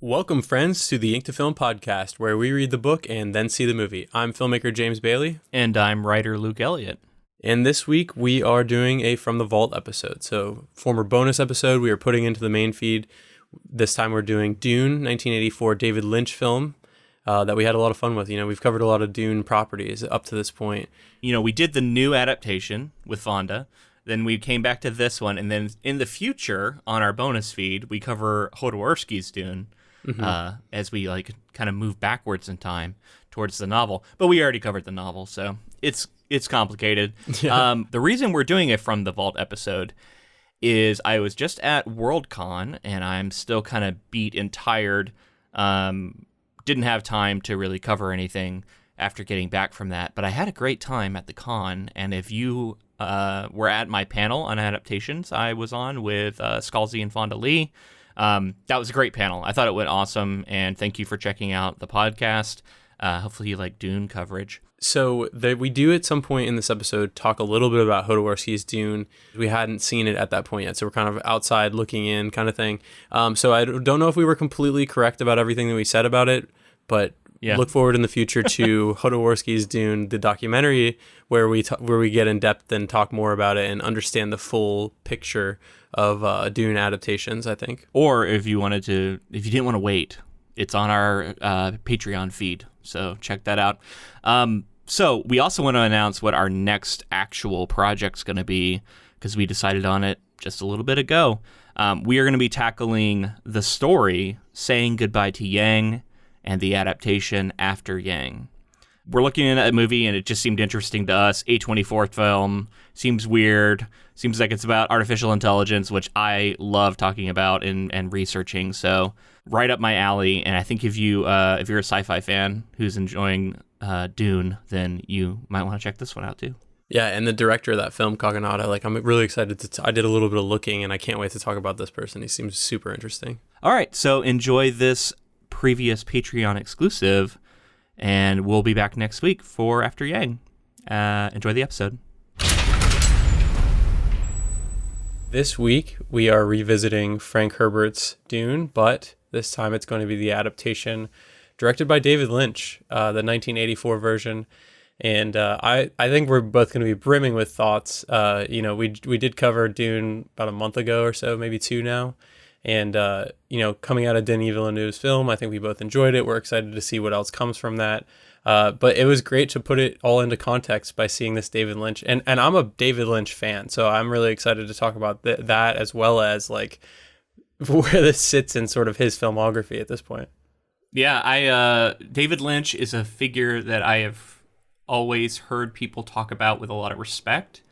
Welcome, friends, to the Ink to Film podcast, where we read the book and then see the movie. I'm filmmaker James Bailey. And I'm writer Luke Elliott. And this week, we are doing a From the Vault episode. So, former bonus episode we are putting into the main feed. This time we're doing Dune, 1984 David Lynch film that we had a lot of fun with. You know, we've covered a lot of Dune properties up to this point. You know, we did the new adaptation with Fonda. Then we came back to this one. And then in the future, on our bonus feed, we cover Jodorowsky's Dune. As we kind of move backwards in time towards the novel, but we already covered the novel, so it's complicated. Yeah. The reason we're doing it from the Vault episode is I was just at Worldcon and I'm still kind of beat and tired. Didn't have time to really cover anything after getting back from that, but I had a great time at the con. And if you were at my panel on adaptations, I was on with Scalzi and Fonda Lee. That was a great panel. I thought it went awesome, and thank you for checking out the podcast. Hopefully you like Dune coverage. So we do at some point in this episode talk a little bit about Jodorowsky's Dune. We hadn't seen it at that point yet, so we're kind of outside looking in kind of thing. So I don't know if we were completely correct about everything that we said about it, but look forward in the future to Jodorowsky's Dune, the documentary, where we get in depth and talk more about it and understand the full picture of Dune adaptations, I think. Or if you didn't want to wait, it's on our Patreon feed, so check that out. So we also want to announce what our next actual project's going to be, because we decided on it just a little bit ago. We are going to be tackling the story, Saying Goodbye to Yang, and the adaptation After Yang. We're looking at a movie, and it just seemed interesting to us. A24 film, seems weird, seems like it's about artificial intelligence, which I love talking about and researching. So right up my alley. And I think if you're a sci-fi fan who's enjoying Dune, then you might want to check this one out too. Yeah, and the director of that film, Kaganada, I'm really excited I did a little bit of looking, and I can't wait to talk about this person. He seems super interesting. All right, so enjoy this previous Patreon exclusive, and we'll be back next week for After Yang. Enjoy the episode. This week, we are revisiting Frank Herbert's Dune, but this time it's going to be the adaptation directed by David Lynch, the 1984 version. And I think we're both going to be brimming with thoughts. We did cover Dune about a month ago or so, maybe two now. And, coming out of Denis Villeneuve's film, I think we both enjoyed it. We're excited to see what else comes from that. But it was great to put it all into context by seeing this David Lynch. And I'm a David Lynch fan, so I'm really excited to talk about that as well as, where this sits in sort of his filmography at this point. Yeah, David Lynch is a figure that I have always heard people talk about with a lot of respect.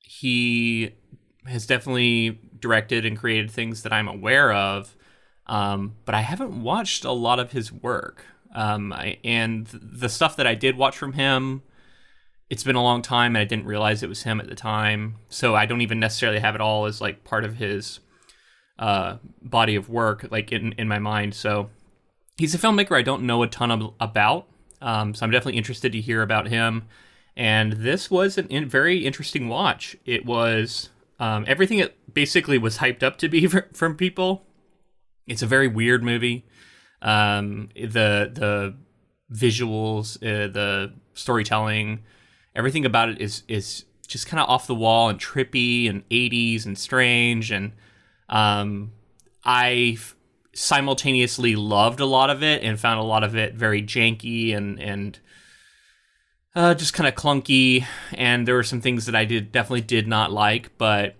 He has definitely directed and created things that I'm aware of, but I haven't watched a lot of his work. And the stuff that I did watch from him, it's been a long time, and I didn't realize it was him at the time. So I don't even necessarily have it all as part of his body of work, in my mind. So he's a filmmaker I don't know a ton about. So I'm definitely interested to hear about him. And this was a very interesting watch. It was everything it basically was hyped up to be from people. It's a very weird movie. The visuals, the storytelling, everything about it is just kind of off the wall and trippy and 80s and strange. And I simultaneously loved a lot of it and found a lot of it very janky and just kind of clunky. And there were some things that I definitely did not like, but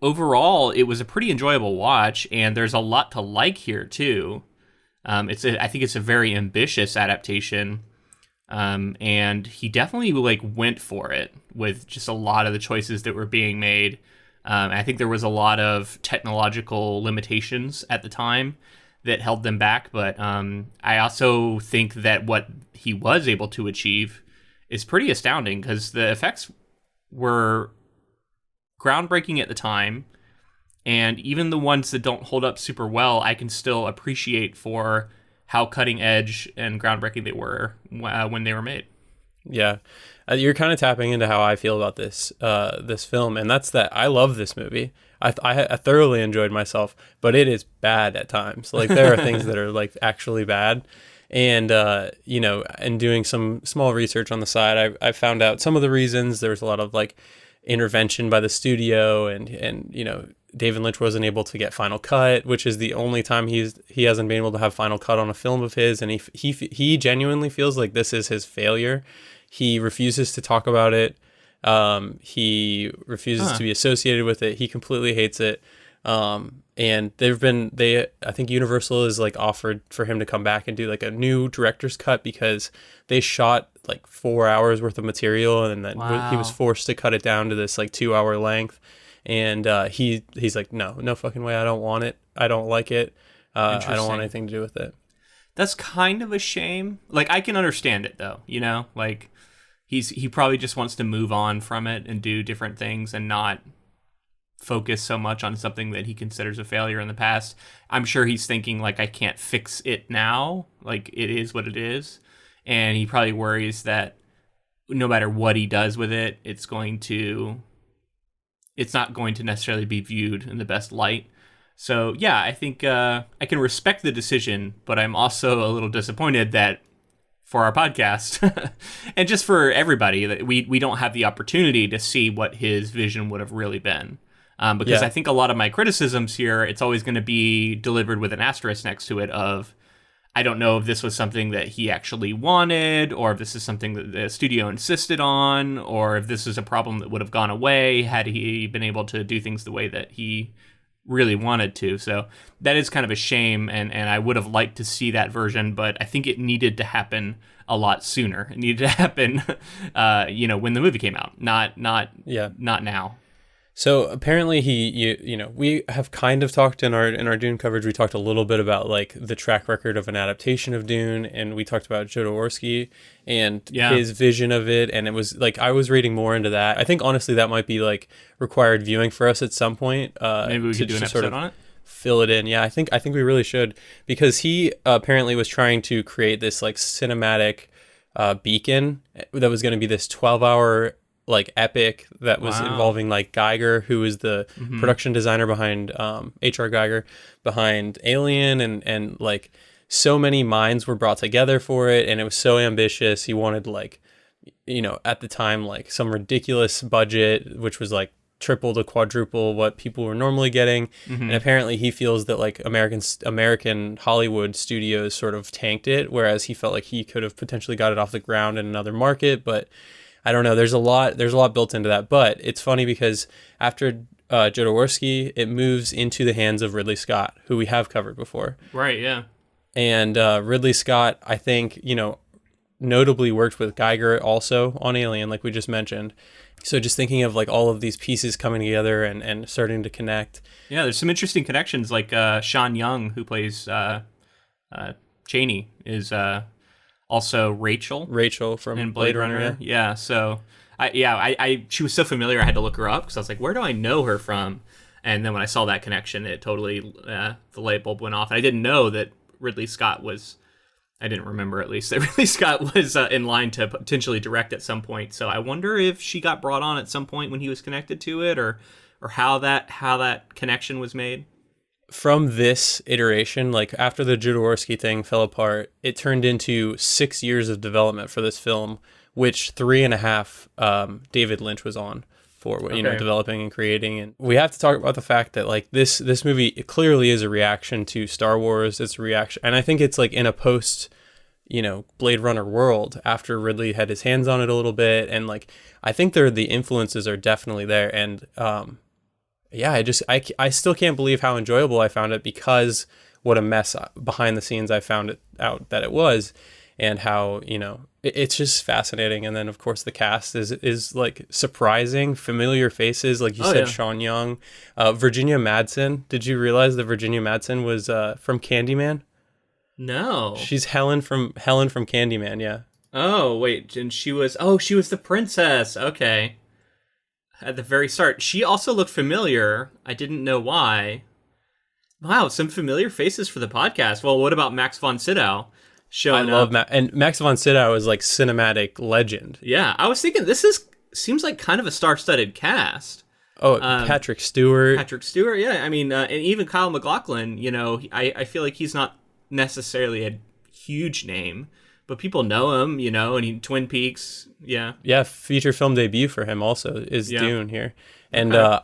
overall it was a pretty enjoyable watch, and there's a lot to like here too. I think it's a very ambitious adaptation, and he definitely went for it with just a lot of the choices that were being made. I think there was a lot of technological limitations at the time that held them back, but I also think that what he was able to achieve is pretty astounding, because the effects were groundbreaking at the time, and even the ones that don't hold up super well, I can still appreciate for how cutting edge and groundbreaking they were when they were made. Yeah, you're kind of tapping into how I feel about this film, and that's that I love this movie. I thoroughly enjoyed myself, but it is bad at times. Like there are things that are like actually bad. And, you know, and doing some small research on the side, I found out some of the reasons. There was a lot of like intervention by the studio, and you know, David Lynch wasn't able to get final cut, which is the only time he hasn't been able to have final cut on a film of his. And he genuinely feels like this is his failure. He refuses to talk about it. He refuses to be associated with it. He completely hates it. And I think Universal is like offered for him to come back and do like a new director's cut because they shot like 4 hours worth of material, and then he was forced to cut it down to this like 2 hour length. And, he's like, no fucking way. I don't want it. I don't like it. I don't want anything to do with it. That's kind of a shame. Like, I can understand it though, you know, like he probably just wants to move on from it and do different things and not focus so much on something that he considers a failure in the past. I'm sure he's thinking like, I can't fix it now. Like, it is what it is. And he probably worries that no matter what he does with it, it's not going to necessarily be viewed in the best light. So yeah, I think I can respect the decision, but I'm also a little disappointed that for our podcast and just for everybody that we don't have the opportunity to see what his vision would have really been. Because I think a lot of my criticisms here, it's always going to be delivered with an asterisk next to it of, I don't know if this was something that he actually wanted, or if this is something that the studio insisted on, or if this is a problem that would have gone away had he been able to do things the way that he really wanted to. So that is kind of a shame, and I would have liked to see that version, but I think it needed to happen a lot sooner. It needed to happen, when the movie came out, not now. So apparently we have kind of talked in our Dune coverage. We talked a little bit about like the track record of an adaptation of Dune, and we talked about Jodorowsky and his vision of it. And it was like, I was reading more into that. I think honestly that might be like required viewing for us at some point. Maybe we could do an episode on it. Fill it in. Yeah, I think we really should, because he apparently was trying to create this like cinematic beacon that was going to be this 12-hour like epic that was involving like Geiger, who is the production designer behind H.R. Geiger behind Alien, and like so many minds were brought together for it, and it was so ambitious. He wanted like, you know, at the time like some ridiculous budget, which was like triple to quadruple what people were normally getting. And apparently he feels that like American Hollywood studios sort of tanked it, whereas he felt like he could have potentially got it off the ground in another market. But I don't know. There's a lot built into that. But it's funny because after Jodorowsky, it moves into the hands of Ridley Scott, who we have covered before. Right, yeah. And Ridley Scott, I think, you know, notably worked with Geiger also on Alien, like we just mentioned. So just thinking of like all of these pieces coming together and starting to connect. Yeah, there's some interesting connections. Like Sean Young, who plays Cheney, is also Rachel from Blade Runner. Yeah. So I she was so familiar, I had to look her up because I was like, where do I know her from? And then when I saw that connection, it totally the light bulb went off. And I didn't know that Ridley Scott was. I didn't remember, at least, that Ridley Scott was in line to potentially direct at some point. So I wonder if she got brought on at some point when he was connected to it, or how that connection was made. From this iteration, like after the Jodorowsky thing fell apart, it turned into 6 years of development for this film, which 3.5 David Lynch was on for, developing and creating. And we have to talk about the fact that like this movie, it clearly is a reaction to Star Wars. It's a reaction, and I think it's like in a post, Blade Runner world after Ridley had his hands on it a little bit, and like I think the influences are definitely there. And I still can't believe how enjoyable I found it, because what a mess behind the scenes I found it out that it was, and how, it's just fascinating. And then of course the cast is like surprising, familiar faces, like you said. Yeah. Sean Young, Virginia Madsen. Did you realize that Virginia Madsen was from Candyman? No. She's Helen from Candyman. Yeah. Oh wait, and she was the princess. Okay. At the very start. She also looked familiar. I didn't know why. Wow, some familiar faces for the podcast. Well, what about Max von Sydow showing up? I love and Max von Sydow is like cinematic legend. Yeah, I was thinking seems like kind of a star-studded cast. Oh, Patrick Stewart. Patrick Stewart, yeah. I mean, and even Kyle MacLachlan, you know, I feel like he's not necessarily a huge name, but people know him, you know, and Twin Peaks, yeah. Yeah, feature film debut for him also is Dune here. And Okay.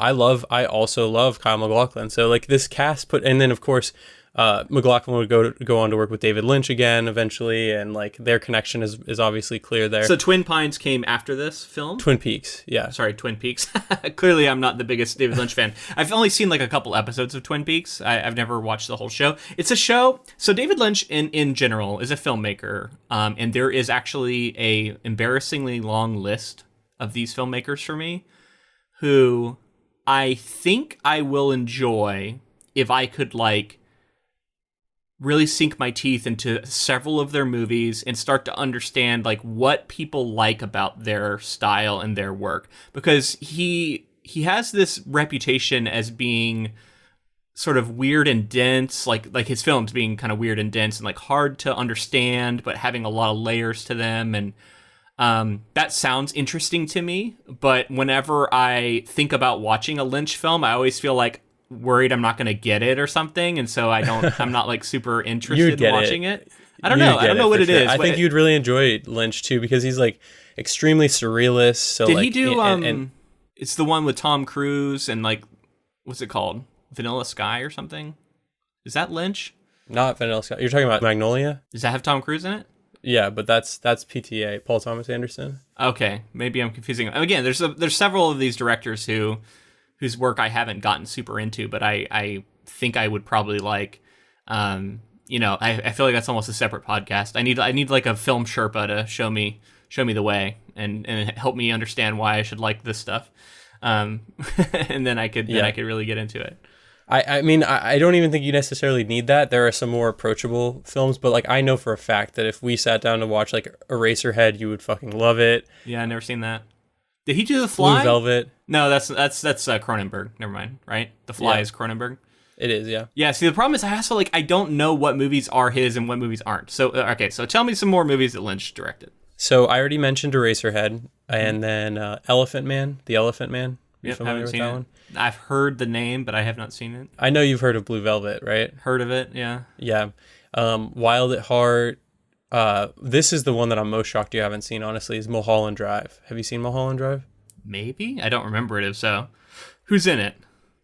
I also love Kyle MacLachlan. So like this cast and then of course McLaughlin would go on to work with David Lynch again eventually, and like their connection is obviously clear there. So Twin Pines came after this film? Twin Peaks, yeah. Sorry, Twin Peaks. Clearly, I'm not the biggest David Lynch fan. I've only seen like a couple episodes of Twin Peaks. I've never watched the whole show. It's a show. So David Lynch, in general, is a filmmaker, and there is actually a embarrassingly long list of these filmmakers for me, who I think I will enjoy if I could like really sink my teeth into several of their movies and start to understand like what people like about their style and their work, because he has this reputation as being sort of weird and dense, like his films being kind of weird and dense and like hard to understand, but having a lot of layers to them. And that sounds interesting to me, but whenever I think about watching a Lynch film, I always feel like worried I'm not going to get it or something, and so I'm not like super interested in watching it. I don't know what it is. I think you'd really enjoy Lynch too, because he's like extremely surrealist. So did like, he do it's the one with Tom Cruise and like, what's it called, Vanilla Sky or something? Is that Lynch? Not Vanilla Sky. You're talking about Magnolia? Does that have Tom Cruise in it? Yeah, but that's PTA, Paul Thomas Anderson. Okay, maybe I'm confusing. Again, there's several of these directors whose work I haven't gotten super into, but I think I would probably like. You know, I feel like that's almost a separate podcast. I need like a film Sherpa to show me the way and help me understand why I should like this stuff. And then I could really get into it. I mean, I don't even think you necessarily need that. There are some more approachable films, but like I know for a fact that if we sat down to watch like Eraserhead, you would fucking love it. Yeah, I never seen that. Did he do The Fly? Blue Velvet. No, that's Cronenberg. Never mind. Right? The Fly is Cronenberg. It is, yeah. Yeah. See, the problem is I also like I don't know what movies are his and what movies aren't. So okay, so tell me some more movies that Lynch directed. So I already mentioned Eraserhead, and then Elephant Man, The Elephant Man. You familiar with that one? I've heard the name, but I have not seen it. I know you've heard of Blue Velvet, right? Heard of it, yeah. Yeah. Wild at Heart. This is the one that I'm most shocked you haven't seen, honestly, is Mulholland Drive. Have you seen Mulholland Drive? Maybe? I don't remember it if so. Who's in it?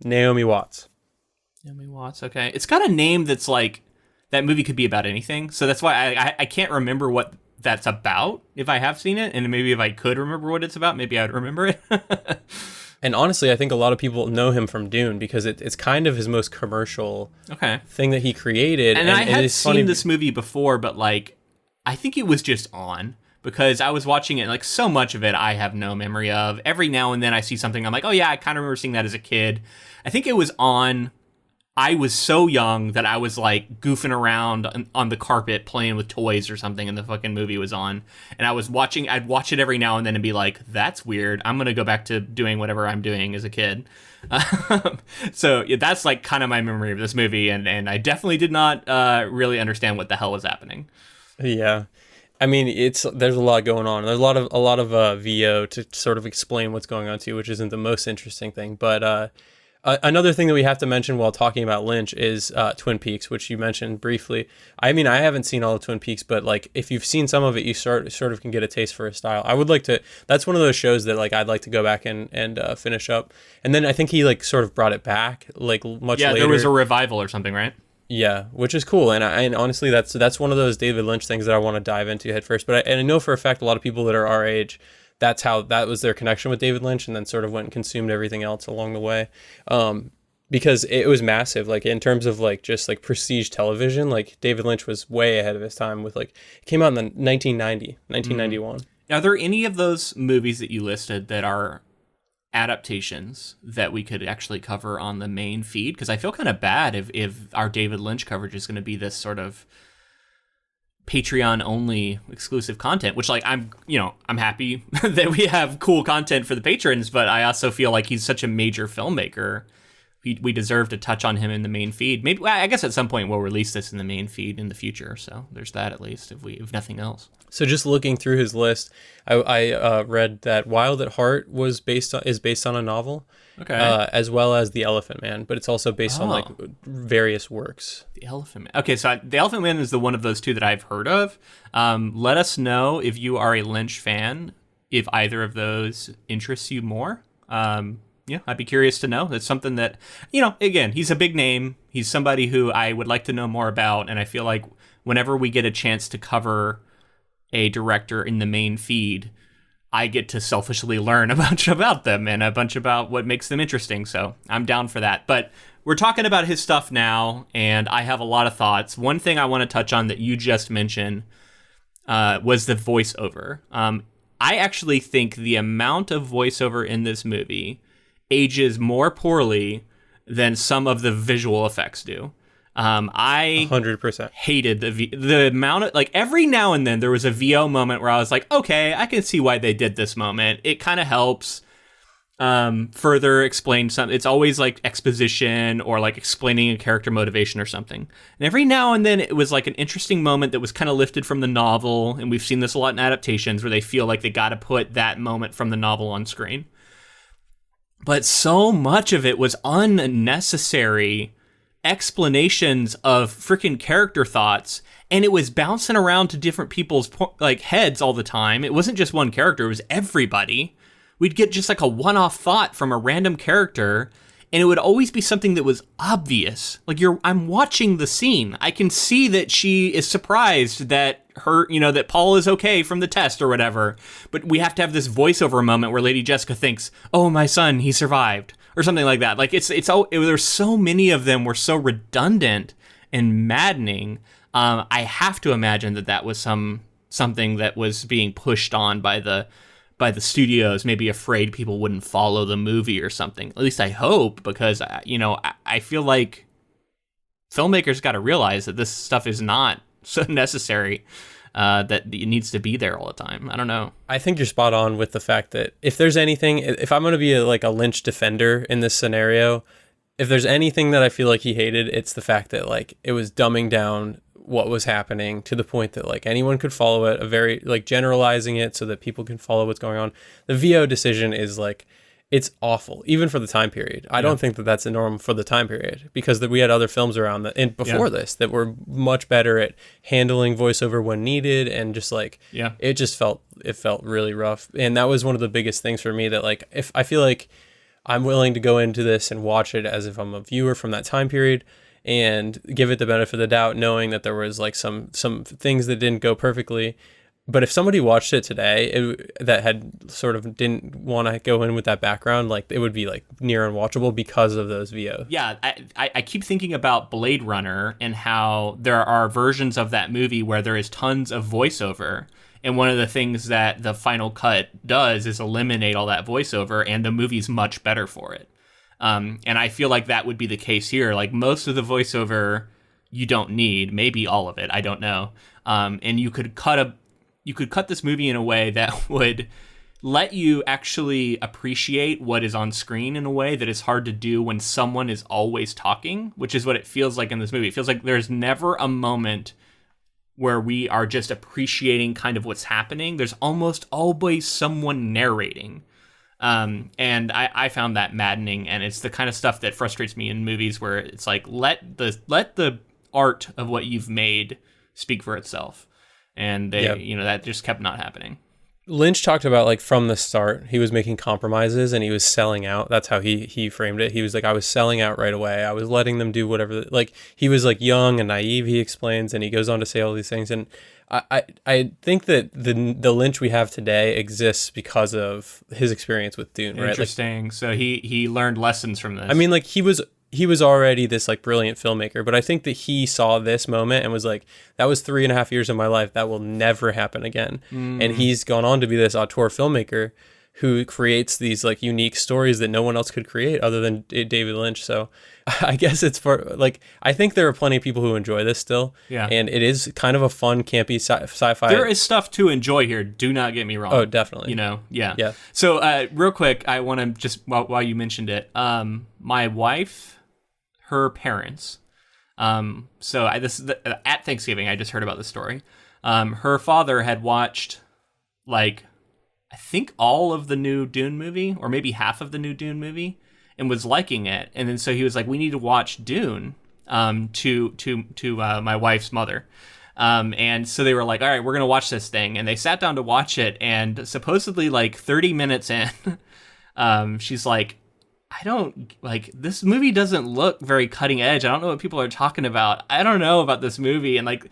Naomi Watts. Naomi Watts, okay. It's got a name that's like, that movie could be about anything. So that's why I can't remember what that's about if I have seen it. And maybe if I could remember what it's about, maybe I would remember it. And honestly, I think a lot of people know him from Dune because it's kind of his most commercial thing that he created. And I had seen this movie before, but like, I think it was just on because I was watching it and like so much of it I have no memory of. Every now and then I see something, I'm like, oh yeah, I kind of remember seeing that as a kid. I think it was on. I was so young that I was like goofing around on the carpet playing with toys or something, and the fucking movie was on. And I'd watch it every now and then and be like, that's weird. I'm going to go back to doing whatever I'm doing as a kid. So yeah, that's like kind of my memory of this movie. And I definitely did not really understand what the hell was happening. Yeah. I mean, there's a lot going on. There's a lot of VO to sort of explain what's going on too, which isn't the most interesting thing. But another thing that we have to mention while talking about Lynch is Twin Peaks, which you mentioned briefly. I mean, I haven't seen all of Twin Peaks, but like if you've seen some of it, you sort of can get a taste for his style. I would like to. That's one of those shows that like I'd like to go back and finish up. And then I think he like sort of brought it back like much later. Yeah, there was a revival or something, right? Yeah, which is cool, and honestly, that's one of those David Lynch things that I want to dive into head first. But I know for a fact a lot of people that are our age, that was their connection with David Lynch, and then sort of went and consumed everything else along the way, because it was massive. Like in terms of like just like prestige television, like David Lynch was way ahead of his time with like it came out in the 1991. Are there any of those movies that you listed that are adaptations that we could actually cover on the main feed? Because I feel kind of bad if our David Lynch coverage is going to be this sort of Patreon only exclusive content, which like I'm happy that we have cool content for the patrons, but I also feel like he's such a major filmmaker. we deserve to touch on him in the main feed. Maybe, well, I guess at some point we'll release this in the main feed in the future. So there's that, at least, if nothing else. So just looking through his list, I read that Wild at Heart is based on a novel, Okay. As well as The Elephant Man, but it's also based on like various works. The Elephant Man. Okay, so The Elephant Man is the one of those two that I've heard of. Let us know if you are a Lynch fan, if either of those interests you more. Yeah, I'd be curious to know. That's something that, again, he's a big name. He's somebody who I would like to know more about, and I feel like whenever we get a chance to cover a director in the main feed, I get to selfishly learn a bunch about them and a bunch about what makes them interesting. So I'm down for that. But we're talking about his stuff now, and I have a lot of thoughts. One thing I want to touch on that you just mentioned was the voiceover. I actually think the amount of voiceover in this movie ages more poorly than some of the visual effects do. I 100% hated the amount of, like, every now and then there was a VO moment where I was like, okay, I can see why they did this moment. It kind of helps further explain something. It's always like exposition or like explaining a character motivation or something. And every now and then it was like an interesting moment that was kind of lifted from the novel. And we've seen this a lot in adaptations where they feel like they got to put that moment from the novel on screen. But so much of it was unnecessary explanations of freaking character thoughts, and it was bouncing around to different people's like heads all the time. It wasn't just one character, it was everybody. We'd get just like a one-off thought from a random character, and it would always be something that was obvious. Like, I'm watching the scene. I can see that she is surprised that that Paul is okay from the test or whatever. But we have to have this voiceover moment where Lady Jessica thinks, "Oh, my son, he survived," or something like that. Like, there's so many of them were so redundant and maddening. I have to imagine that was something that was being pushed on by the studios, maybe afraid people wouldn't follow the movie or something. At least I hope, because I feel like filmmakers got to realize that this stuff is not so necessary, that it needs to be there all the time. I don't know. I think you're spot on with the fact that if there's anything, if I'm going to be a Lynch defender in this scenario, if there's anything that I feel like he hated, it's the fact that like it was dumbing down what was happening to the point that like anyone could follow it, a very like generalizing it so that people can follow what's going on. The VO decision is like, it's awful, even for the time period. I don't think that that's a norm for the time period, because we had other films around that and before this that were much better at handling voiceover when needed, and just like it felt really rough. And that was one of the biggest things for me, that like, if I feel like I'm willing to go into this and watch it as if I'm a viewer from that time period and give it the benefit of the doubt, knowing that there was like some things that didn't go perfectly. But if somebody watched it today that had sort of didn't want to go in with that background, like it would be like near unwatchable because of those VOs. Yeah, I keep thinking about Blade Runner and how there are versions of that movie where there is tons of voiceover. And one of the things that the final cut does is eliminate all that voiceover, and the movie's much better for it. And I feel like that would be the case here. Like, most of the voiceover you don't need, maybe all of it, I don't know. And you could cut this movie in a way that would let you actually appreciate what is on screen in a way that is hard to do when someone is always talking, which is what it feels like in this movie. It feels like there's never a moment where we are just appreciating kind of what's happening. There's almost always someone narrating. And I found that maddening, and it's the kind of stuff that frustrates me in movies, where it's like, let the art of what you've made speak for itself. And that just kept not happening. Lynch talked about, like, from the start, he was making compromises and he was selling out. That's how he framed it. He was like, I was selling out right away. I was letting them do whatever. Like, he was like young and naive, he explains, and he goes on to say all these things. And I think that the Lynch we have today exists because of his experience with Dune, right? Interesting. Like, so he learned lessons from this. I mean, like, he was already this like brilliant filmmaker, but I think that he saw this moment and was like, that was 3.5 years of my life that will never happen again. And he's gone on to be this auteur filmmaker who creates these like unique stories that no one else could create other than David Lynch. So I guess it's for like, I think there are plenty of people who enjoy this still. Yeah. And it is kind of a fun, campy sci-fi. There is stuff to enjoy here. Do not get me wrong. Oh, definitely. You know, yeah. Yeah. So real quick, I want to just, while you mentioned it, my wife, her parents, at Thanksgiving, I just heard about this story. Her father had watched like, I think all of the new Dune movie, or maybe half of the new Dune movie, and was liking it. And then so he was like, we need to watch Dune to my wife's mother. And so they were like, all right, we're going to watch this thing. And they sat down to watch it. And supposedly like 30 minutes in, she's like, I don't like, this movie doesn't look very cutting edge. I don't know what people are talking about. I don't know about this movie. And like,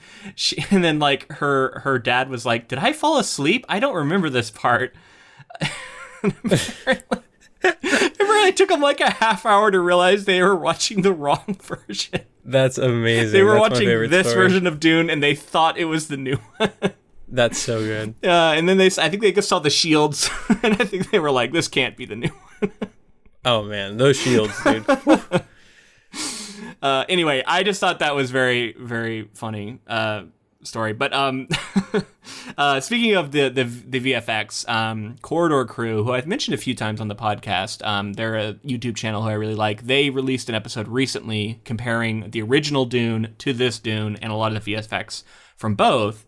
and then like her dad was like, did I fall asleep? I don't remember this part. It really took them like a half hour to realize they were watching the wrong version. That's amazing. They were That's watching this version of Dune, and they thought it was the new one. That's so good. And then I think they just saw the shields, and I think they were like, this can't be the new one. Oh man, those shields, dude. Anyway, I just thought that was very, very funny story. But speaking of the VFX, Corridor Crew, who I've mentioned a few times on the podcast, they're a YouTube channel who I really like. They released an episode recently comparing the original Dune to this Dune and a lot of the VFX from both.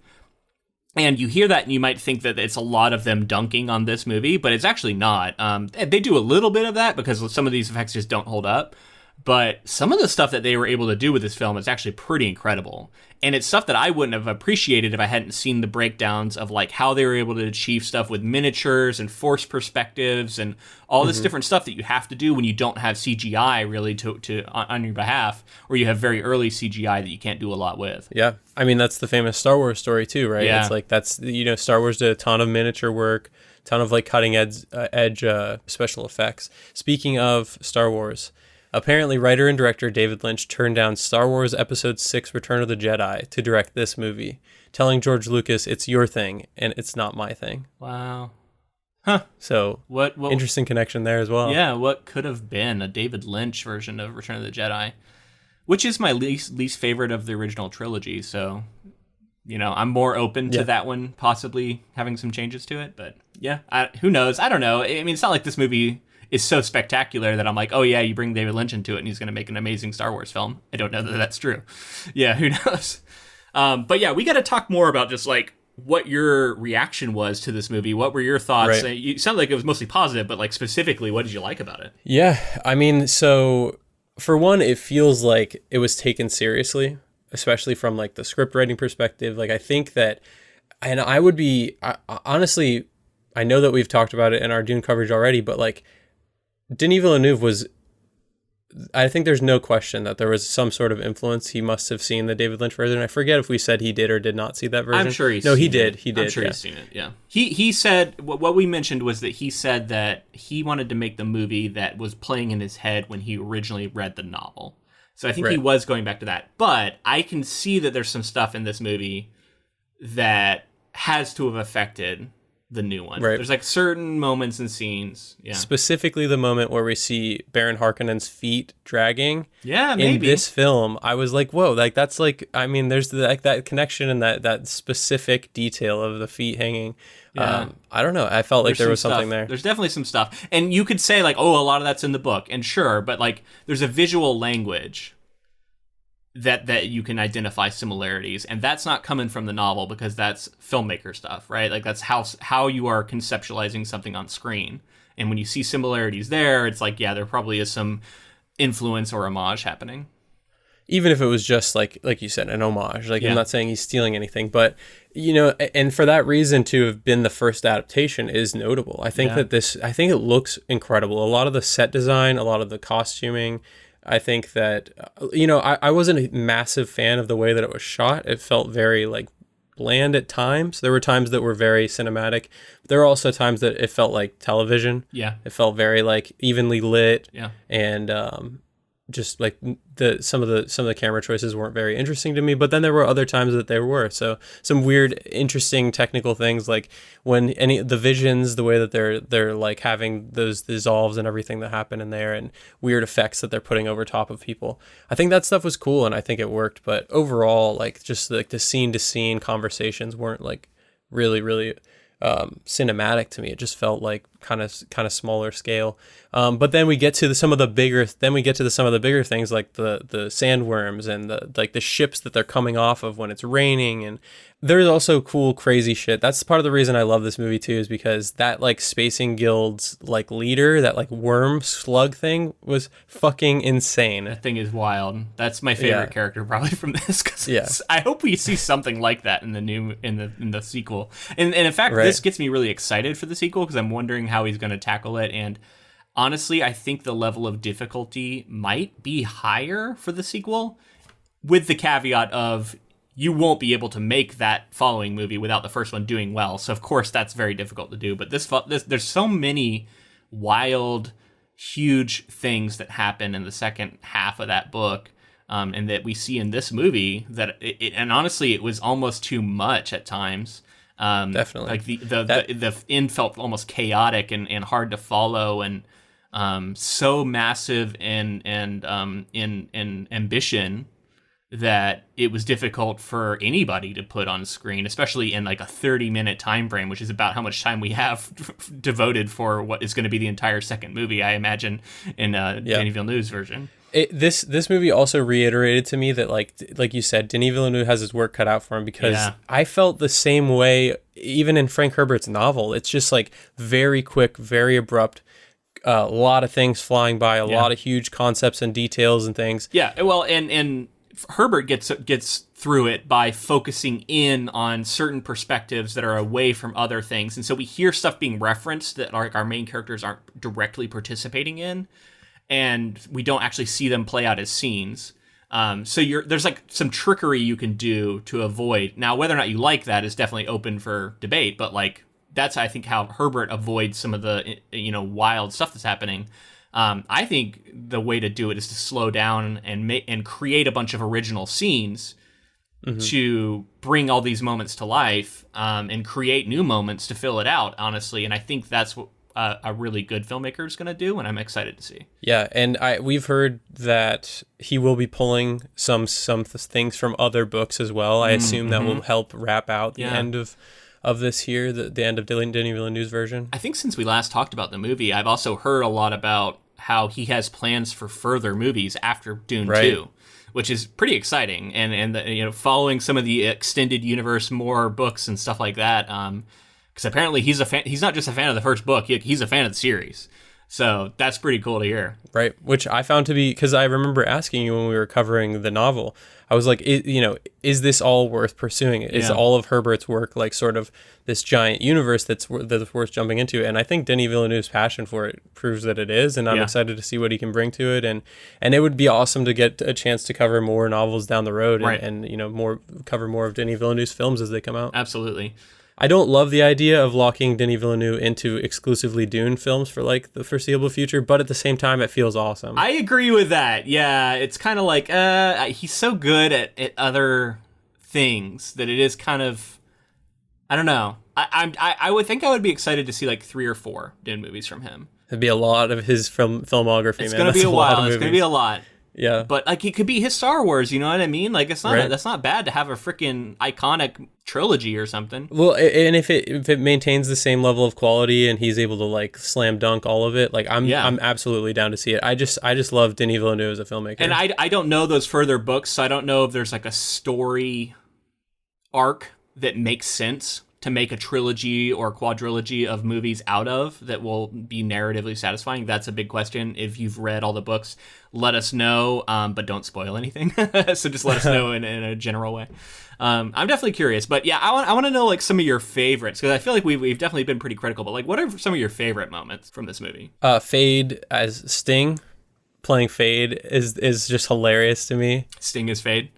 And you hear that and you might think that it's a lot of them dunking on this movie, but it's actually not. They do a little bit of that because some of these effects just don't hold up. But some of the stuff that they were able to do with this film is actually pretty incredible. And it's stuff that I wouldn't have appreciated if I hadn't seen the breakdowns of like how they were able to achieve stuff with miniatures and forced perspectives and all this different stuff that you have to do when you don't have CGI really to on your behalf, or you have very early CGI that you can't do a lot with. Yeah. I mean, that's the famous Star Wars story too, right? Yeah. It's like, that's, you know, Star Wars did a ton of miniature work, ton of like cutting edge special effects. Speaking of Star Wars, apparently, writer and director David Lynch turned down Star Wars Episode 6 Return of the Jedi to direct this movie, telling George Lucas, it's your thing, and it's not my thing. Wow. Huh. So, what interesting connection there as well. Yeah, what could have been a David Lynch version of Return of the Jedi, which is my least favorite of the original trilogy, so, you know, I'm more open to that one possibly having some changes to it, but yeah, who knows? I don't know. I mean, it's not like this movie is so spectacular that I'm like, oh yeah, you bring David Lynch into it and he's going to make an amazing Star Wars film. I don't know that that's true. Yeah, who knows? But yeah, we got to talk more about just like what your reaction was to this movie. What were your thoughts? Right. You sound like it was mostly positive, but like specifically, what did you like about it? Yeah, I mean, so for one, it feels like it was taken seriously, especially from like the script writing perspective. Like I think that, and honestly, I know that we've talked about it in our Dune coverage already, but like, Denis Villeneuve was, I think there's no question that there was some sort of influence. He must have seen the David Lynch version. I forget if we said he did or did not see that version. I'm sure he's No, seen he it. did. He did. I'm sure he's seen it, yeah. He said, what we mentioned was that he said that he wanted to make the movie that was playing in his head when he originally read the novel. So I think he was going back to that. But I can see that there's some stuff in this movie that has to have affected the new one. Right. There's like certain moments and scenes. Yeah. Specifically the moment where we see Baron Harkonnen's feet dragging. Yeah, maybe. In this film, I was like, whoa, like that's like, I mean, there's like that connection and that specific detail of the feet hanging. Yeah. I don't know. I felt like there was something stuff. there. There's definitely some stuff. And you could say like, oh, a lot of that's in the book. And sure, but like there's a visual language that you can identify similarities, and that's not coming from the novel because that's filmmaker stuff, right? Like that's how you are conceptualizing something on screen. And when you see similarities there, it's like, yeah, there probably is some influence or homage happening. Even if it was just like you said, an homage. Like, Yeah. I'm not saying he's stealing anything, but you know, and for that reason to have been the first adaptation is notable. I think I think it looks incredible. A lot of the set design, a lot of the costuming. I think that, you know, I wasn't a massive fan of the way that it was shot. It felt very like bland at times. There were times that were very cinematic. But there were also times that it felt like television. Yeah. It felt very like evenly lit. Yeah. And just like some of the camera choices weren't very interesting to me, but then there were other times that they were. So some weird, interesting technical things, like when the visions, the way that they're like having those dissolves and everything that happen in there, and weird effects that they're putting over top of people. I think that stuff was cool, and I think it worked. But overall, like just like the scene to scene conversations weren't like really cinematic to me. It just felt like kind of smaller scale. But then we get to some of the bigger things, like the sandworms and the ships that they're coming off of when it's raining, and there's also cool crazy shit. That's part of the reason I love this movie too, is because that like Spacing Guild's like leader, that like worm slug thing, was fucking insane. That thing is wild. That's my favorite character probably from this, because I hope we see something like that in the sequel. And in fact, this gets me really excited for the sequel, because I'm wondering how he's going to tackle it. And honestly, I think the level of difficulty might be higher for the sequel, with the caveat of you won't be able to make that following movie without the first one doing well. So of course that's very difficult to do. But this there's so many wild, huge things that happen in the second half of that book, and that we see in this movie, that and honestly, it was almost too much at times. Definitely, like the end felt almost chaotic and hard to follow, and so massive and in ambition that it was difficult for anybody to put on screen, especially in like a 30-minute time frame, which is about how much time we have devoted for what is going to be the entire second movie, I imagine, in Denis Villeneuve's version. This movie also reiterated to me that like you said, Denis Villeneuve has his work cut out for him, because I felt the same way even in Frank Herbert's novel. It's just like very quick, very abrupt, a lot of things flying by, a lot of huge concepts and details and things. Yeah, well, and Herbert gets through it by focusing in on certain perspectives that are away from other things, and so we hear stuff being referenced that our main characters aren't directly participating in, and we don't actually see them play out as scenes. So there's like some trickery you can do to avoid. Now, whether or not you like that is definitely open for debate, but like that's, I think, how Herbert avoids some of the wild stuff that's happening. I think the way to do it is to slow down and create a bunch of original scenes to bring all these moments to life, and create new moments to fill it out, honestly. And I think that's what a really good filmmaker is going to do, and I'm excited to see. Yeah, and we've heard that he will be pulling some things from other books as well. I assume that will help wrap out the end of this here, the end of Denis Villeneuve's version. I think since we last talked about the movie, I've also heard a lot about how he has plans for further movies after Dune 2, which is pretty exciting. And following some of the extended universe, more books and stuff like that. Because apparently he's a fan. He's not just a fan of the first book; he's a fan of the series. So that's pretty cool to hear. Right, which I found to be, because I remember asking you when we were covering the novel, I was like, is this all worth pursuing? Is all of Herbert's work like sort of this giant universe that's worth jumping into? And I think Denis Villeneuve's passion for it proves that it is, and I'm excited to see what he can bring to it. And it would be awesome to get a chance to cover more novels down the road, and cover more of Denis Villeneuve's films as they come out. Absolutely. I don't love the idea of locking Denis Villeneuve into exclusively Dune films for like the foreseeable future, but at the same time, it feels awesome. I agree with that. Yeah, it's kind of like he's so good at other things that it is kind of, I don't know. I would think I would be excited to see like 3 or 4 Dune movies from him. It'd be a lot of his filmography. It's gonna be a while. It's gonna be a lot. Yeah, but like it could be his Star Wars, you know what I mean? Like it's not that's not bad to have a freaking iconic trilogy or something. Well, and if it maintains the same level of quality and he's able to like slam dunk all of it, like I'm absolutely down to see it. I just love Denis Villeneuve as a filmmaker. And I don't know those further books, so I don't know if there's like a story arc that makes sense to make a trilogy or quadrilogy of movies out of that will be narratively satisfying. That's a big question. If you've read all the books, let us know, but don't spoil anything. So just let us know in a general way. I'm definitely curious, but yeah, I want to know like some of your favorites, because I feel like we've definitely been pretty critical, but like what are some of your favorite moments from this movie? Fade as Sting, playing Fade is just hilarious to me. Sting is Fade.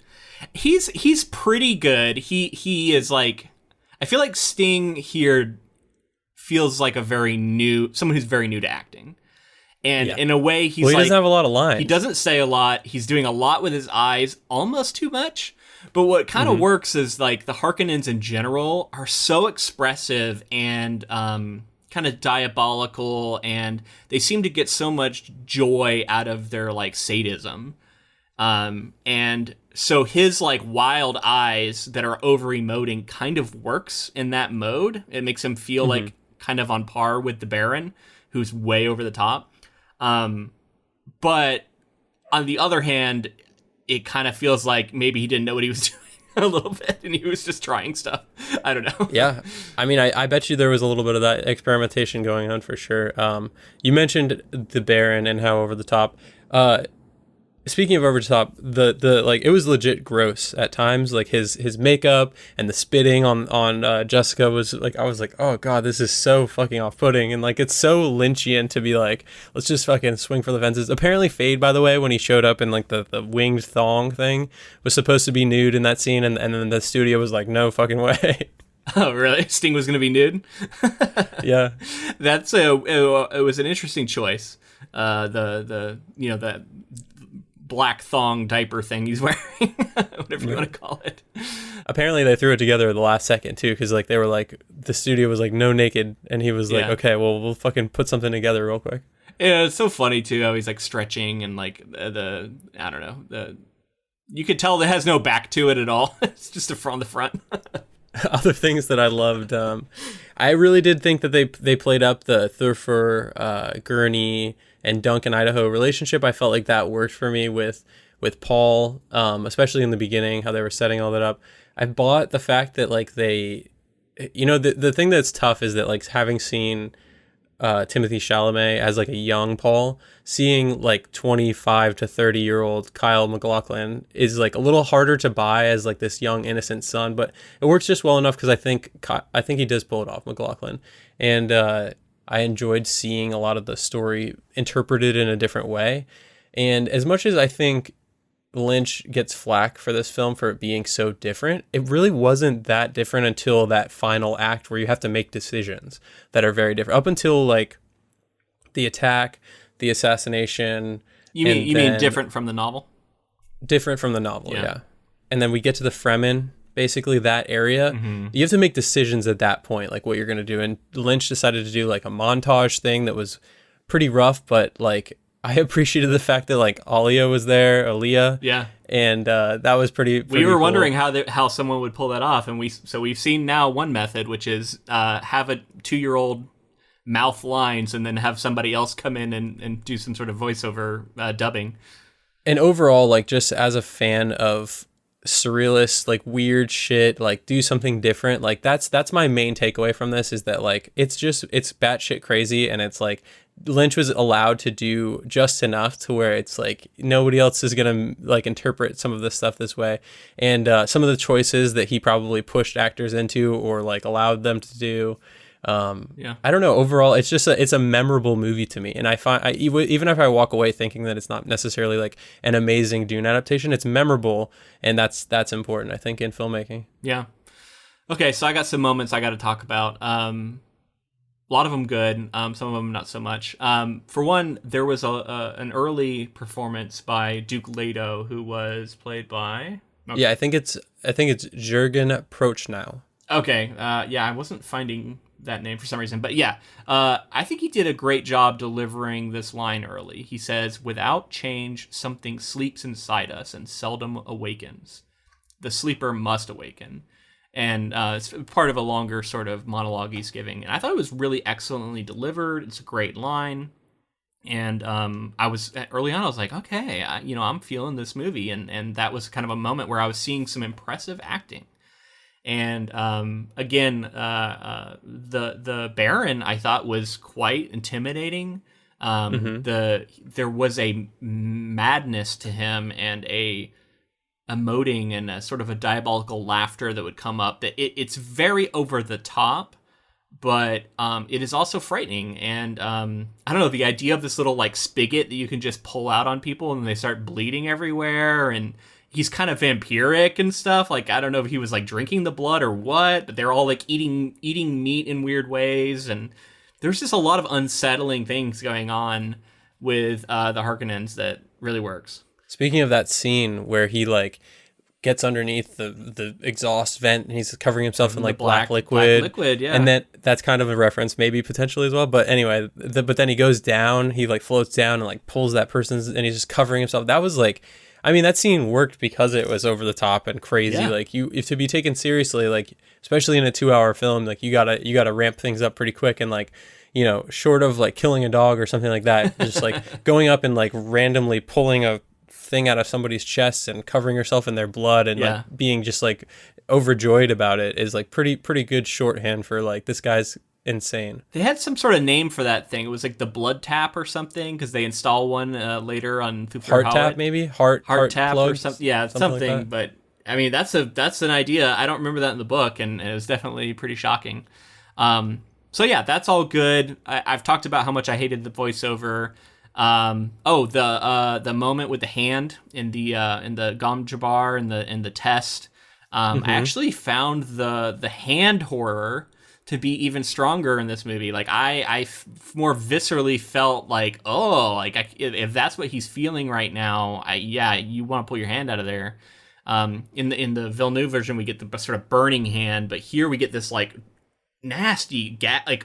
He's pretty good. He is like, I feel like Sting here feels like someone who's very new to acting. And Yeah. in a way, he's Well, he like, doesn't have a lot of lines. he doesn't say a lot. He's doing a lot with his eyes, almost too much. But what kind of works is like the Harkonnens in general are so expressive and kind of diabolical, and they seem to get so much joy out of their like sadism. And so his like wild eyes that are over emoting kind of works in that mode. It makes him feel like kind of on par with the Baron, who's way over the top. But on the other hand, it kind of feels like maybe he didn't know what he was doing a little bit, and he was just trying stuff. I don't know. Yeah. I mean, I bet you there was a little bit of that experimentation going on for sure. You mentioned the Baron and how over the top. Speaking of over the top, the like it was legit gross at times. Like his makeup and the spitting on Jessica was like, I was like, oh god, this is so fucking off-putting, and like it's so Lynchian to be like, let's just fucking swing for the fences. Apparently, Fade, by the way, when he showed up in like the winged thong thing, was supposed to be nude in that scene, and then the studio was like, no fucking way. Oh, really? Sting was going to be nude? Yeah, That's it was an interesting choice. The that black thong diaper thing he's wearing, whatever you want to call it. apparently they threw it together at the last second too, because like they were like, the studio was like, no naked, and he was like, okay, well, we'll fucking put something together real quick. Yeah, it's so funny too how he's like stretching and like you could tell that has no back to it at all. It's just on the front. Other things that I loved, I really did think that they played up the Thurfer, Gurney, and Duncan Idaho relationship. I felt like that worked for me with Paul, especially in the beginning, how they were setting all that up. I bought the fact that like they, the thing that's tough is that like having seen Timothy Chalamet as like a young Paul, seeing like 25 to 30-year-old Kyle MacLachlan is like a little harder to buy as like this young innocent son, but it works just well enough because I think he does pull it off, MacLachlan, and I enjoyed seeing a lot of the story interpreted in a different way. And as much as I think Lynch gets flack for this film for it being so different, it really wasn't that different until that final act where you have to make decisions that are very different. Up until like the attack, the assassination. You mean different from the novel? Different from the novel, yeah. And then we get to the Fremen, basically that area. You have to make decisions at that point, like what you're going to do. And Lynch decided to do like a montage thing that was pretty rough, but like I appreciated the fact that like Aaliyah was there, and that was pretty we were cool. wondering how someone would pull that off, and we've seen now one method, which is have a 2-year-old mouth lines and then have somebody else come in and do some sort of voiceover dubbing. And overall, like just as a fan of surrealist, like weird shit, like do something different, like that's my main takeaway from this, is that like it's batshit crazy, and it's like Lynch was allowed to do just enough to where it's like nobody else is gonna like interpret some of this stuff this way, and some of the choices that he probably pushed actors into or like allowed them to do. I don't know. Overall, it's just it's a memorable movie to me, and I find even if I walk away thinking that it's not necessarily like an amazing Dune adaptation, it's memorable, and that's important, I think, in filmmaking. Yeah. Okay, so I got some moments I got to talk about. A lot of them good, some of them not so much. For one, there was an early performance by Duke Leto, who was played by. Okay. Yeah, I think it's Jürgen Prochnow. Okay, I wasn't finding that name for some reason, but yeah, I think he did a great job delivering this line early. He says, "Without change, something sleeps inside us and seldom awakens. The sleeper must awaken." And it's part of a longer sort of monologue he's giving. And I thought it was really excellently delivered. It's a great line. And I was early on, I was like, okay, I'm feeling this movie. And that was kind of a moment where I was seeing some impressive acting. And again, the Baron, I thought, was quite intimidating. There was a madness to him and a emoting and a sort of a diabolical laughter that would come up, that it's very over the top, but it is also frightening. And I don't know, the idea of this little like spigot that you can just pull out on people and they start bleeding everywhere, and he's kind of vampiric and stuff. Like, I don't know if he was like drinking the blood or what, but they're all like eating meat in weird ways, and there's just a lot of unsettling things going on with the Harkonnens that really works. Speaking of that scene where he like gets underneath the exhaust vent and he's covering himself in like black liquid, yeah. and that's kind of a reference maybe potentially as well. But anyway, but then he goes down, he like floats down and like pulls that person's, and he's just covering himself. That was like, I mean, that scene worked because it was over the top and crazy. Yeah. Like if to be taken seriously, like especially in a 2-hour film, like you gotta ramp things up pretty quick, and like, you know, short of like killing a dog or something like that, just like going up and like randomly pulling a thing out of somebody's chest and covering yourself in their blood and like being just like overjoyed about it is like pretty good shorthand for like, this guy's insane. They had some sort of name for that thing. It was like the blood tap or something, because they install one later on Heart tap, maybe heart tap plug, or something. Yeah, something. Like, but I mean, that's an idea. I don't remember that in the book, and it was definitely pretty shocking. So yeah, that's all good. I've talked about how much I hated the voiceover. The moment with the hand in the Gom Jabbar in the test. I actually found the hand horror to be even stronger in this movie. Like I more viscerally felt like, if that's what he's feeling right now, you want to pull your hand out of there. In the Villeneuve version, we get the sort of burning hand, but here we get this like nasty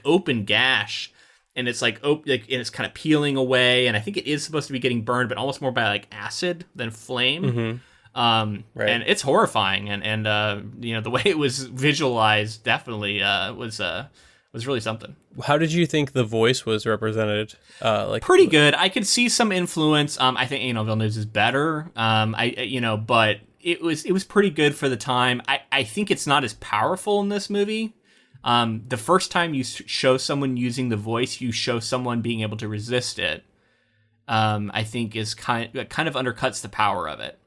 open gash. And it's and it's kind of peeling away, and I think it is supposed to be getting burned, but almost more by like acid than flame. And it's horrifying, and the way it was visualized definitely was really something. How did you think the voice was represented? Pretty good. I could see some influence. I think Villeneuve's is better. But it was pretty good for the time. I think it's not as powerful in this movie. The first time you show someone using the voice, you show someone being able to resist it. I think is kind of undercuts the power of it.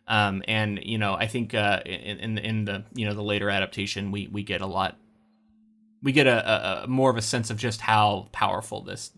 I think in the later adaptation, we get a lot. We get a more of a sense of just how powerful this.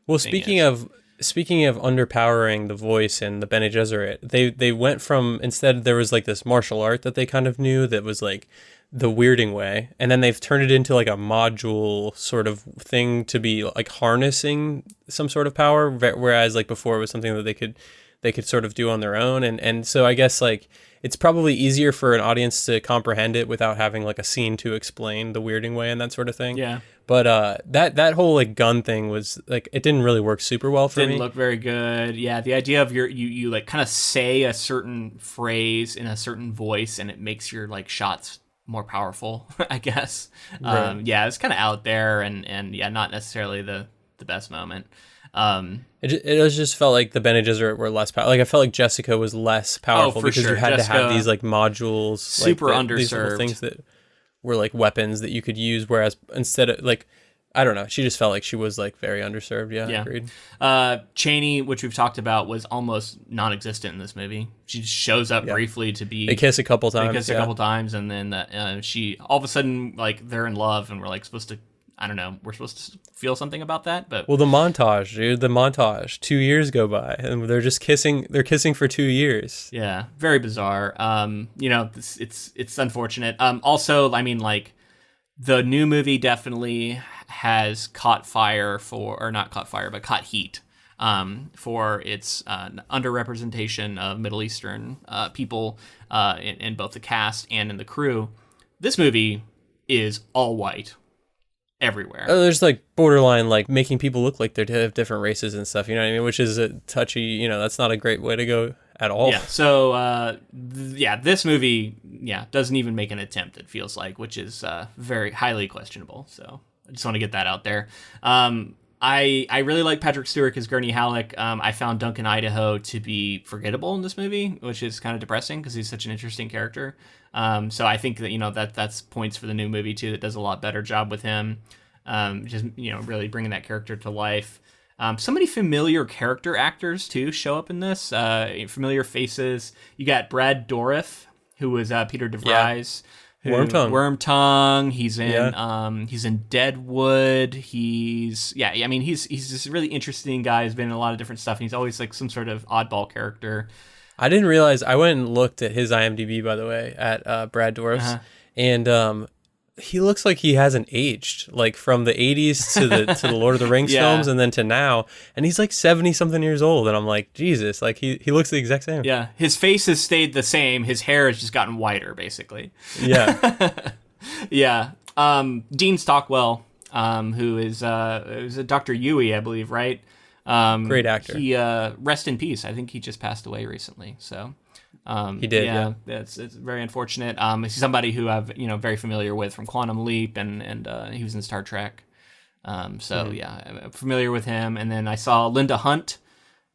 Well, speaking of underpowering the voice and the Bene Gesserit, they went from, instead there was like this martial art that they kind of knew that was like the weirding way, and then they've turned it into like a module sort of thing to be like harnessing some sort of power, whereas like before it was something that they could sort of do on their own, and so I guess like it's probably easier for an audience to comprehend it without having like a scene to explain the weirding way and that sort of thing. Yeah. But that whole like gun thing was like, it didn't really work super well for me. Didn't look very good. Yeah, the idea of you like kind of say a certain phrase in a certain voice, and it makes your like shots more powerful, I guess. Right. It's kind of out there, and not necessarily the best moment. It just felt like the Bene Gesserit were less powerful. Like I felt like Jessica was less powerful because you had to have these like modules, super like underserved, these little things that were like weapons that you could use. Whereas instead of like, I don't know, she just felt like she was like very underserved. Yeah. Agreed. Cheney, which we've talked about, was almost non-existent in this movie. She just shows up briefly to be. They kiss a couple times. And then she all of a sudden like they're in love, and we're like supposed to. I don't know. We're supposed to feel something about that, but well, the montage, dude. The montage. 2 years go by, and they're just kissing. They're kissing for 2 years. Yeah, very bizarre. It's unfortunate. Also, I mean, like the new movie definitely has caught heat for its underrepresentation of Middle Eastern people in both the cast and in the crew. This movie is all white everywhere. There's like borderline like making people look like they're different races and stuff, you know what I mean? Which is a touchy, that's not a great way to go at all. Yeah. So this movie doesn't even make an attempt, it feels like, which is very highly questionable. So I just want to get that out there. I really like Patrick Stewart as Gurney Halleck. I found Duncan Idaho to be forgettable in this movie, which is kind of depressing because he's such an interesting character. So I think that that's points for the new movie too. That does a lot better job with him. Just really bringing that character to life. So many familiar character actors too show up in this. Familiar faces. You got Brad Dourif, who was Peter DeVries. Wormtongue. He's in Deadwood. He's this really interesting guy. He's been in a lot of different stuff, and he's always like some sort of oddball character. I didn't realize. I went and looked at his IMDb, by the way, at Brad Dourif's, and he looks like he hasn't aged, like from the 80s to the Lord of the Rings Yeah. films and then to now, and he's like 70 something years old, and I'm like, Jesus, like he looks the exact same. Yeah, his face has stayed the same. His hair has just gotten whiter, basically. Yeah. Yeah. Dean Stockwell, who is a Dr. Yui, I believe, right? Great actor. He rest in peace. I think he just passed away recently. So He did, yeah. It's very unfortunate. He's somebody who I've very familiar with from Quantum Leap, and he was in Star Trek. Yeah, I'm familiar with him. And then I saw Linda Hunt,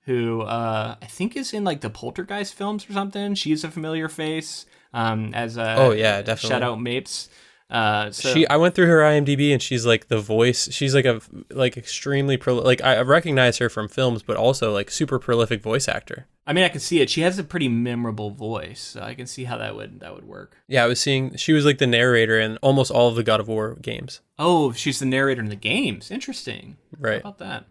who I think is in like the Poltergeist films or something. She's a familiar face. As Oh yeah, definitely. Shadow Mapes. I went through her IMDb and she's like the voice. She's like extremely I recognize her from films, but also like super prolific voice actor. I mean, I can see it. She has a pretty memorable voice, so I can see how that would work. Yeah, I was seeing she was like the narrator in almost all of the God of War games. Oh, she's the narrator in the games. Interesting. Right. How about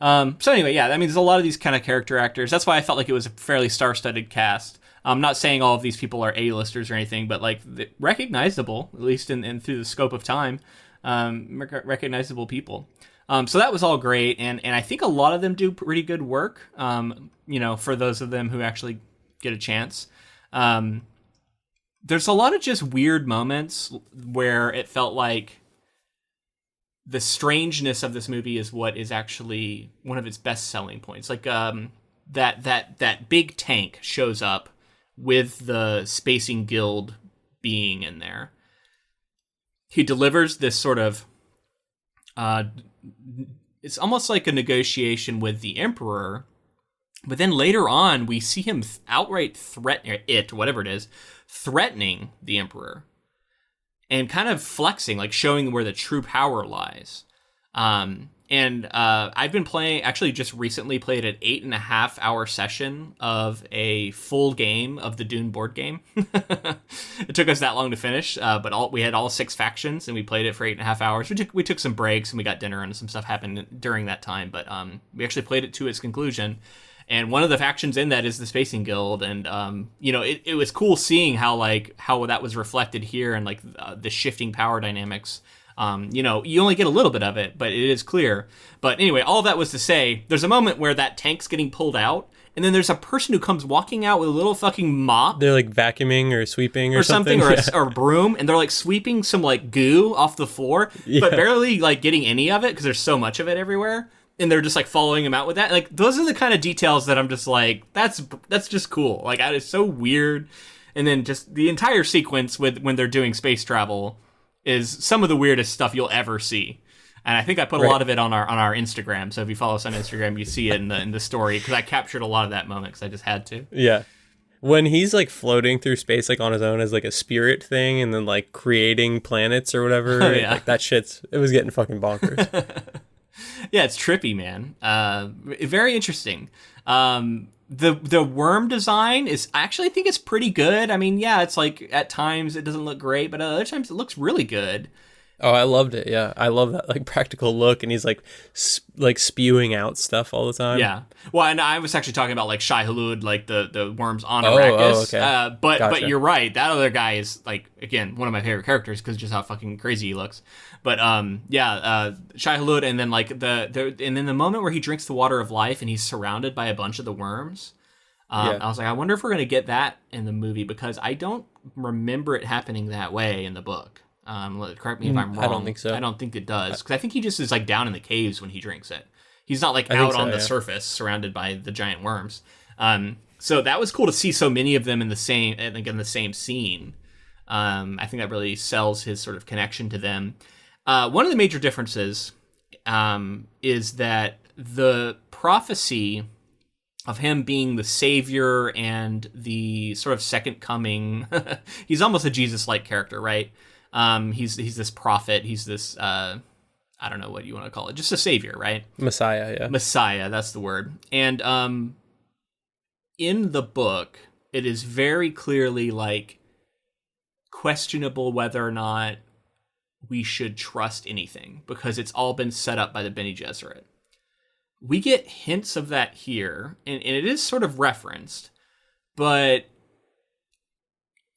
that? So anyway, yeah, I mean, there's a lot of these kind of character actors. That's why I felt like it was a fairly star-studded cast. I'm not saying all of these people are A-listers or anything, but like recognizable, at least in through the scope of time, recognizable people. So that was all great, and I think a lot of them do pretty good work. For those of them who actually get a chance. There's a lot of just weird moments where it felt like the strangeness of this movie is what is actually one of its best selling points. Like that big tank shows up with the Spacing Guild being in there. He delivers this sort of it's almost like a negotiation with the Emperor, but then later on we see him outright threatening the Emperor and kind of flexing, like showing where the true power lies. I've been playing, actually just recently played an 8.5 hour session of a full game of the Dune board game. It took us that long to finish, but we had all 6 factions and we played it for 8.5 hours. We took some breaks and we got dinner and some stuff happened during that time, but we actually played it to its conclusion. And one of the factions in that is the Spacing Guild, and it was cool seeing how that was reflected here and like the shifting power dynamics. You only get a little bit of it, but it is clear. But anyway, all of that was to say, there's a moment where that tank's getting pulled out, and then there's a person who comes walking out with a little fucking mop. They're like vacuuming or sweeping or something. or a broom, and they're like sweeping some like goo off the floor, but barely like getting any of it because there's so much of it everywhere. And they're just like following him out with that. Like those are the kind of details that I'm just like, that's just cool. Like that is so weird. And then just the entire sequence when they're doing space travel is some of the weirdest stuff you'll ever see. And I think I put a lot of it on our Instagram. So if you follow us on Instagram, you see it in the story, because I captured a lot of that moment because I just had to. Yeah. When he's like floating through space like on his own as like a spirit thing and then like creating planets or whatever, like that it was getting fucking bonkers. Yeah, it's trippy, man. Very interesting. The worm design is actually, I think it's pretty good. I mean, yeah, it's like at times it doesn't look great, but other times it looks really good. Oh, I loved it. Yeah, I love that like practical look, and he's like spewing out stuff all the time. Yeah. Well, and I was actually talking about like Shai Hulud, like the worms on Arrakis. Okay. But you're right. That other guy is like, again, one of my favorite characters because just how fucking crazy he looks. But Shai Hulud, and then like and then the moment where he drinks the water of life and he's surrounded by a bunch of the worms. I was like, I wonder if we're gonna get that in the movie, because I don't remember it happening that way in the book. Correct me if I'm wrong. I don't think so. I don't think it does, because I think he just is like down in the caves when he drinks it. He's not like out on the surface surrounded by the giant worms. So that was cool to see so many of them in the same scene. I think that really sells his sort of connection to them. One of the major differences is that the prophecy of him being the savior and the sort of second coming, he's almost a Jesus-like character, right? He's this prophet. He's this, I don't know what you want to call it. Just a savior, right? Messiah, yeah. Messiah, that's the word. And in the book, it is very clearly like questionable whether or not we should trust anything, because it's all been set up by the Bene Gesserit. We get hints of that here, and it is sort of referenced, but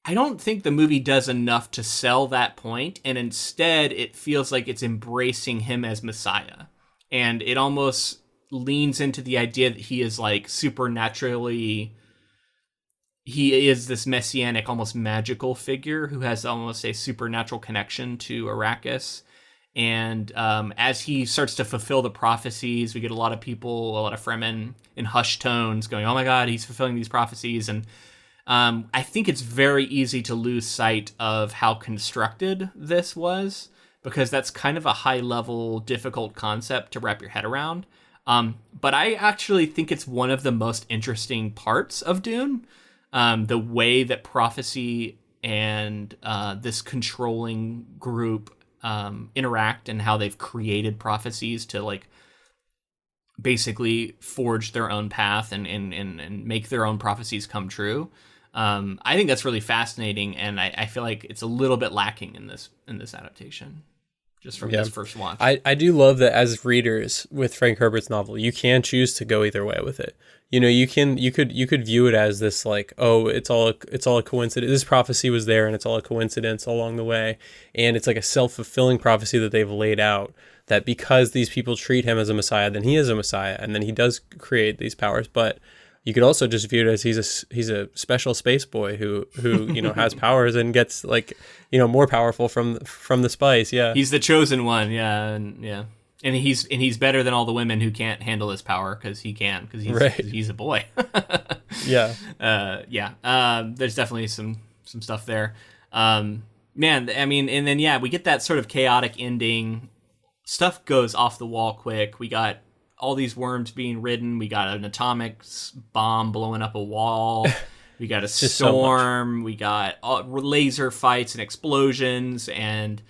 I don't think the movie does enough to sell that point, and instead it feels like it's embracing him as Messiah. And it almost leans into the idea that he is like supernaturally, he is this messianic, almost magical figure who has almost a supernatural connection to Arrakis. And as he starts to fulfill the prophecies, we get a lot of people, a lot of Fremen in hushed tones going, oh my God, he's fulfilling these prophecies. And I think it's very easy to lose sight of how constructed this was, because that's kind of a high-level, difficult concept to wrap your head around. But I actually think it's one of the most interesting parts of Dune, the way that prophecy and this controlling group interact, and how they've created prophecies to like basically forge their own path and make their own prophecies come true. I think that's really fascinating, and I feel like it's a little bit lacking in this adaptation, just from this first watch. I do love that as readers with Frank Herbert's novel, you can choose to go either way with it. You know, you could view it as this like, oh, it's all a coincidence. This prophecy was there, and it's all a coincidence along the way, and it's like a self-fulfilling prophecy that they've laid out, that because these people treat him as a messiah, then he is a messiah, and then he does create these powers. But you could also just view it as he's a special space boy who you know has powers and gets like, you know, more powerful from the spice. Yeah, he's the chosen one. And he's better than all the women who can't handle his power, because he can, because he's a boy. There's definitely some stuff there. Man, I mean, and then we get that sort of chaotic ending. Stuff goes off the wall quick. We got all these worms being ridden. We got an atomic bomb blowing up a wall. We got a storm. So we got laser fights and explosions, and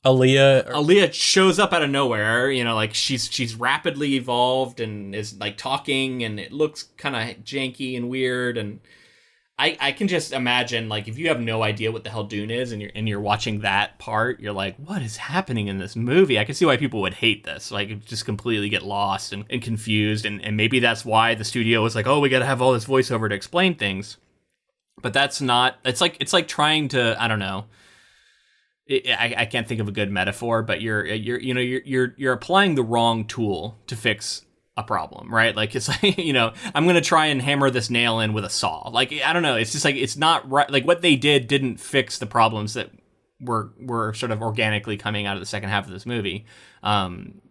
Elliott shows up out of nowhere. You know, like she's rapidly evolved and is like talking, and it looks kind of janky and weird. And I can just imagine, like, if you have no idea what the hell Dune is, and you're watching that part, you're like, what is happening in this movie? I can see why people would hate this, like just completely get lost and confused. And maybe that's why the studio was like, oh, we got to have all this voiceover to explain things. But that's not. It's like trying to, I don't know. I can't think of a good metaphor, but you're applying the wrong tool to fix a problem, right? Like, it's like, you know, I'm going to try and hammer this nail in with a saw. Like, I don't know. It's just like, it's not right. Like, what they didn't fix the problems that were sort of organically coming out of the second half of this movie. Having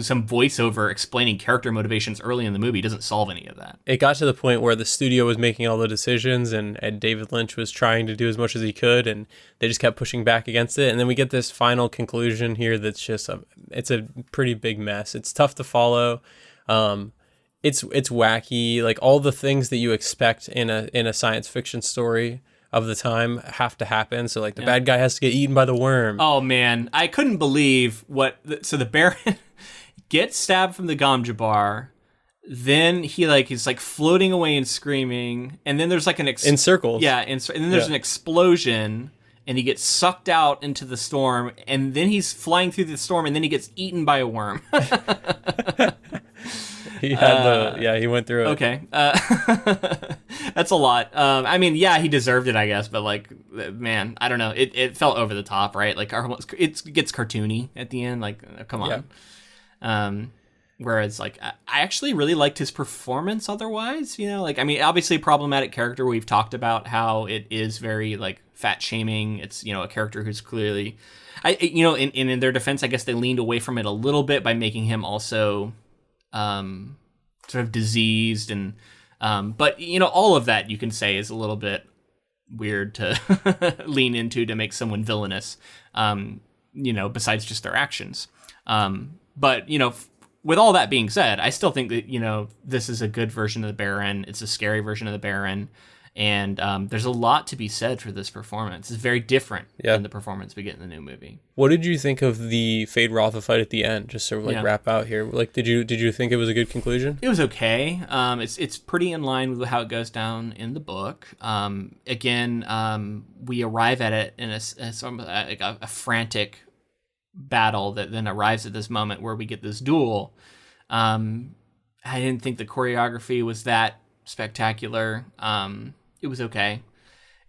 some voiceover explaining character motivations early in the movie doesn't solve any of that. It got to the point where the studio was making all the decisions, and David Lynch was trying to do as much as he could, and they just kept pushing back against it. And then we get this final conclusion here that's just it's a pretty big mess. It's tough to follow. It's wacky. Like, all the things that you expect in a science fiction story of the time have to happen. So like the bad guy has to get eaten by the worm. Oh man, I couldn't believe so the Baron gets stabbed from the Gamja bar, then he's like floating away and screaming, and then there's like in circles. Yeah, and then there's an explosion, and he gets sucked out into the storm, and then he's flying through the storm, and then he gets eaten by a worm. He had he went through it. Okay. That's a lot. I mean, yeah, he deserved it, I guess, but like, man, I don't know. It felt over the top, right? Like, it gets cartoony at the end. Like, come on. Yeah. Whereas, like, I actually really liked his performance otherwise, you know? Like, I mean, obviously problematic character. We've talked about how it is very, like, fat shaming. It's, you know, a character who's clearly... in their defense, I guess they leaned away from it a little bit by making him also... sort of diseased, and but you know, all of that you can say is a little bit weird to lean into to make someone villainous, besides just their actions. But you know, with all that being said, I still think that, you know, this is a good version of the Baron. It's a scary version of the Baron, and there's a lot to be said for this performance. It's very different than the performance we get in the new movie. What did you think of the Fade Rotha fight at the end? Just sort of wrap out here. Like, did you think it was a good conclusion? It was okay. It's pretty in line with how it goes down in the book. We arrive at it in a frantic battle that then arrives at this moment where we get this duel. I didn't think the choreography was that spectacular. it was okay.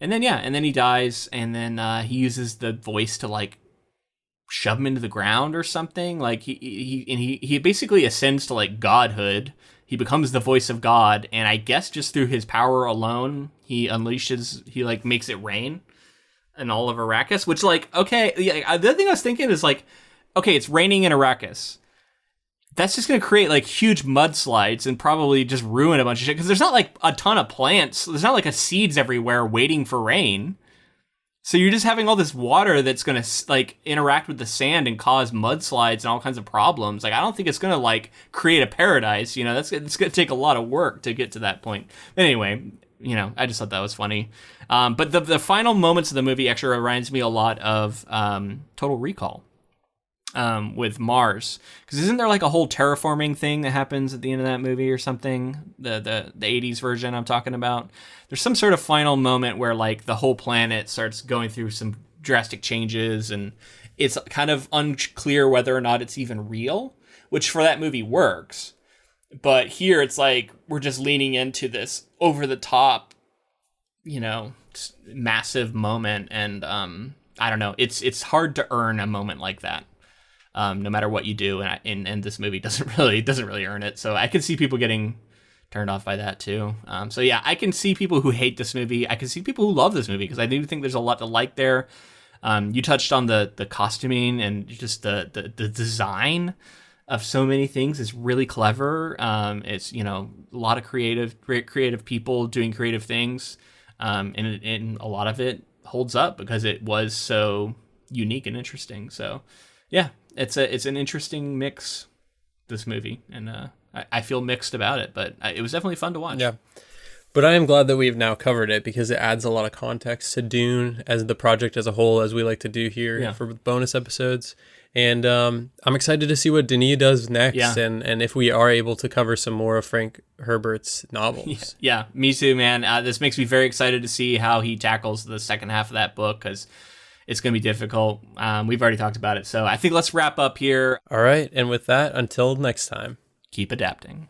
And then he dies, and then he uses the voice to like shove him into the ground or something. Like he basically ascends to like godhood. He becomes the voice of God, and I guess just through his power alone, he like makes it rain in all of Arrakis. Which, like, okay, yeah. The other thing I was thinking is like, okay, it's raining in Arrakis. That's just going to create like huge mudslides and probably just ruin a bunch of shit. Because there's not like a ton of plants. There's not like a seeds everywhere waiting for rain. So you're just having all this water that's going to like interact with the sand and cause mudslides and all kinds of problems. Like, I don't think it's going to like create a paradise. You know, it's going to take a lot of work to get to that point. But anyway, you know, I just thought that was funny. But the final moments of the movie actually reminds me a lot of Total Recall. With Mars, because isn't there like a whole terraforming thing that happens at the end of that movie or something? The 80s version I'm talking about. There's some sort of final moment where like the whole planet starts going through some drastic changes, and it's kind of unclear whether or not it's even real, which for that movie works. But here it's like we're just leaning into this over the top, you know, massive moment, and I don't know. It's hard to earn a moment like that. No matter what you do, and this movie doesn't really earn it. So I can see people getting turned off by that too. So yeah, I can see people who hate this movie. I can see people who love this movie, because I do think there's a lot to like there. You touched on the costuming and just the design of so many things is really clever. It's, you know, a lot of creative people doing creative things, and a lot of it holds up because it was so unique and interesting. So yeah. It's an interesting mix, this movie, and I feel mixed about it, but it was definitely fun to watch. Yeah, but I am glad that we've now covered it, because it adds a lot of context to Dune as the project as a whole, as we like to do here for bonus episodes. And I'm excited to see what Denis does next, and if we are able to cover some more of Frank Herbert's novels. Yeah, me too, man. This makes me very excited to see how he tackles the second half of that book, because it's going to be difficult. We've already talked about it. So I think let's wrap up here. All right. And with that, until next time, keep adapting.